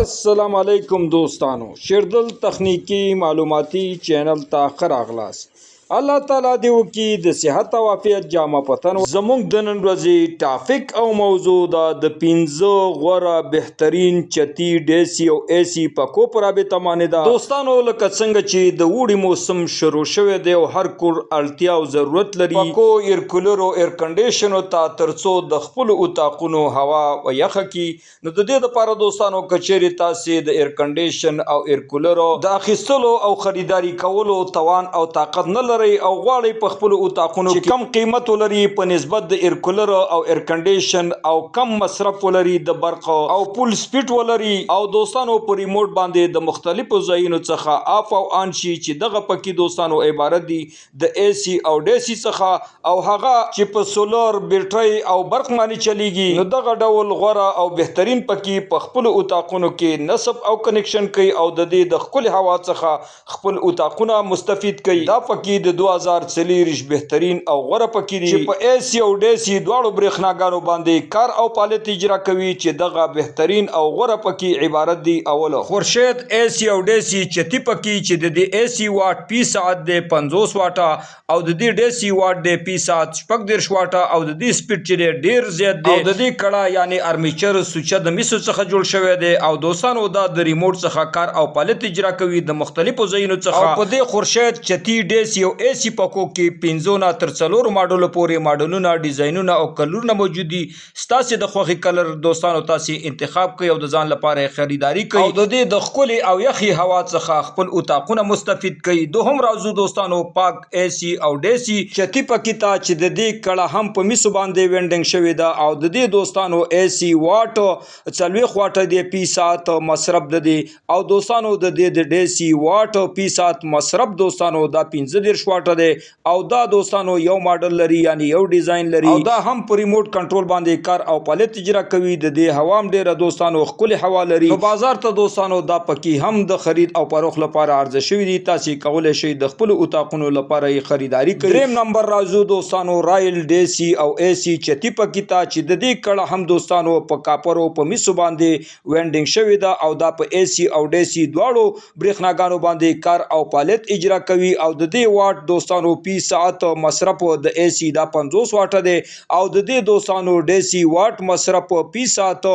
السلام علیکم دوستانو شیردل تخنیکی معلوماتی چینل ته ښه راغلاست. الله تعالی دې وکړي د صحت او عافیت جامه پتن. زموږ د نن ورځې ټاپک او موضوع ده د 15 غوره بهترین چتی ډیسی او ایسی پکو پر رابطه باندې ده. دوستانو لکه څنګه چې د وړي موسم شروع شوی دی او هر کور اړتیا او ضرورت لري پکو ایر کولر او ایر کنډیشنر ته ترڅو د خپل اتاقونو هوا یخه کی. نو د دې لپاره دوستانو کچېرې تاسې د ایر کنډیشن او ایر کولر د اخیستلو او خریداري کولو توان او طاقت نه لري او غواړي په خپل اتاقونو کې کم قیمت ولري په نسبت د ایر کولر او ایر کنډیشن او کم مصرف ولري د برق او پول سپیډ ولري او دوستانو په ریموټ باندې د مختلفو ځایونو څخه اف او آن شي چې دغه پکې دوستانو عبارت دي د ایسی او ډیسی څخه او هغه چې په سولر بیټرۍ او برق باندې چلیږي. نو دغه ډول غوره او بهترین پکې په خپل اتاقونو کې نصب او کنیکشن کوي او د دې د خپل هوا څخه خپل اتاقونه مستفید کوي. دا پکې د 2040 بهترین او غوره پکې دي چې په ایسی او ډیسی دواړو برېښناګانو باندې کار او فعالیت اجرا کوي چې دغه بهترین او غوره پکې عبارت دي اوله خورشید ایسی او ډیسی چتی پکې چې د دې ایسی واټ پی ساعت دی 50 واټه او د دې ډیسی واټ دی پی ساعت 14 واټه او د دې سپیډ چې ډیر زیات دی او د دې کړه یعنی ارمیچر سوچه د میسو څخه جوړ شوی دی او دوستانو دا د ریموټ څخه کار او فعالیت اجرا کوي د مختلفو ځایونو څخه. او په دې خورشید چتی ډیسی او ایسی پکو کې 15 نه تر 4 ماډلو پورې ماډلونه ډیزاینونه او کلرونه موجود دي. ستاسو د خوښي کلر دوستانو تاسو انتخاب کوي او د ځان لپاره خریداري کوي او د دې د خولي او یخي هوا څخه خپل اتاقونه مستفید کوي. دوهم راځو دوستانو پاک ایسی او ډیسی چتی پکې ته چې د دې کړه هم په میسو باندې وینډینګ شوی دا او د دې دوستانو ایسی واټ 40 واټ دی پی ساعت مصرف د دې او دوستانو د دې د ډیسی واټ پی ساعت مصرف دوستانو دا 15 واټ دی او دا دوستانو یو ماډل لري یعنی یو ډیزاین لري او دا هم په ریموټ کنټرول باندې کار او فعالیت اجرا کوي. د دې هوا هم ډیره دوستانو خپل هوا لري. نو بازار ته دوستانو دا پکې هم د خرید او فروخت لپاره عرضه شوی دي. تاسو کولای شئ د خپل اتاقونو لپاره خریداري کړئ. دریم نمبر راځو دوستانو رایل ډیسی او ایسی چتی پکې ته چې د دې کړه هم دوستانو په کاپرو په میسو باندې وینډینګ شوی دا او دا په ایسی او ډیسی دواړو برېښناګانو باندې کار او فعالیت اجرا کوي او د دې واټ دوستانو پی ساعت مصرف د ایسی دا 50 واټه دی او د دې دوستانو ډیسی واټ مصرف پی ساعت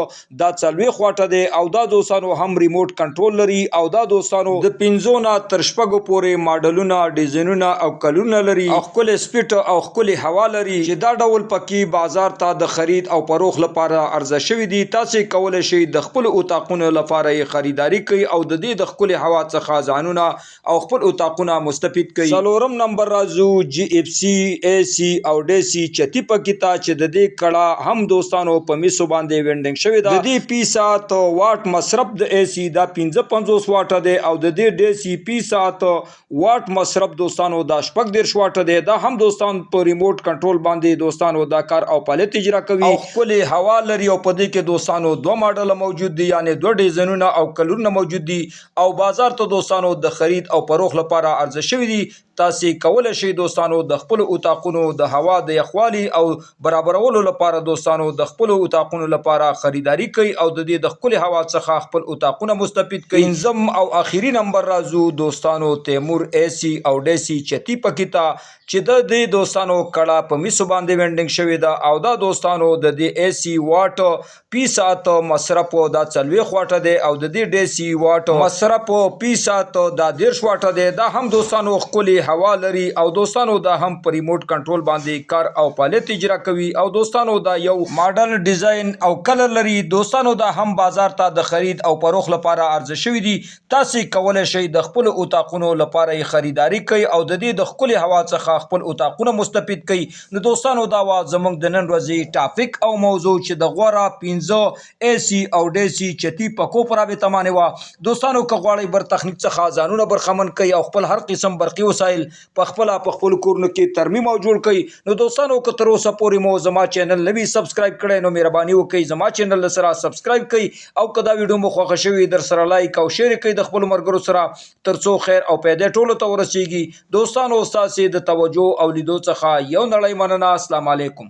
دا 40 واټه دی او دا دوستانو هم ریموټ کنټرول لري او دا دوستانو د 15 نه تر 6 پورې ماډلونه ډیزاینونه او کلرونه لري او خپل سپیډ او خپل هوا لري چې دا ډول پکې بازار ته د خرید او فروخت لپاره عرضه شوی دي. تاسو کولای شئ د خپل اتاقونو لپاره خریداري کوي او د دې د خپل هوا څخه ځانونه او خپل اتاقونه مستفید کوي. څلورم نمبر راځو جی اف سی ایسی او ډیسی چتی پکې ته چې د دې کړه هم دوستانو په میسو باندې وینډینګ شوی دا د دې پی ساعت واټ مصرف د ایسی دا 55 واټه دی او د دې ډیسی پی ساعت واټ مصرف دوستانو دا 14 واټه دی. دا هم دوستان په ریموټ کنټرول باندې دوستانو دا کار او فعالیت اجرا کوي او خپل هوا لري او په دې کې دوستانو دوه ماډل موجود دي یعنی دوه ډیزاینونه او کلرونه موجود دي او بازار ته دوستانو د خرید او فروخت لپاره عرضه شوی دي. تاسو کولای شئ دوستانو د خپل اتاقونو د هوا د یخوالي او برابرولو لپاره دوستانو د خپل اتاقونو لپاره خریداري کوي او د دې د خپل هوا څخه خپل اتاقونه مستفید کوي. پنځم او اخیری نمبر راځو دوستانو تیمور ایسی او ډیسی چتی پکې ته چې د دې دوستانو کړه په میسو باندې وینډینګ شوی دا او دا دوستانو د دې ایسی واټ پی ساعت مصرف دا 40 واټه دی او د دې ډیسی واټ مصرف پی ساعت دا 10 واټه دی. دا هم دوستانو خپل هوا لري او دوستانو دا هم په ریموټ کنټرول باندې کار او فعالیت اجرا کوي او دوستانو دا یو ماډل ډیزاین او کلر لري. دوستانو دا هم بازار ته د خرید او فروخت لپاره عرضه شوی دي. تاسو کولای شئ د خپل اتاقونو لپاره خریداري کوي او د دې د خپل هوا څخه خپل اتاقونه مستفید کوي. نو دوستانو دا وا زموږ د نن ورځې ټاپک او موضوع چې د غوره 15 ایسی او ډیسی چتی پکو پر رابطه باندې وا. دوستانو که غواړئ بر تخنیک څخه ځانونه برخمن کوي او خپل هر قسم برقي وسایل په خپل کورونو کې ترمیم او جوړ کړئ. نو دوستانو که تر اوسه پورې مو زما چینل نوی سبسکرایب کړئ نو مهرباني وکړئ زما چینل سره سبسکرایب کړئ او که دا ویډیو مو خوښه شوې در سره لایک او شیر کړئ د خپل ملګرو سره ترڅو خیر او پیدا ټولو ته ورسیږي. دوستانو تاسو د توجه او لیدو څخه یو نړۍ مننه. السلام علیکم.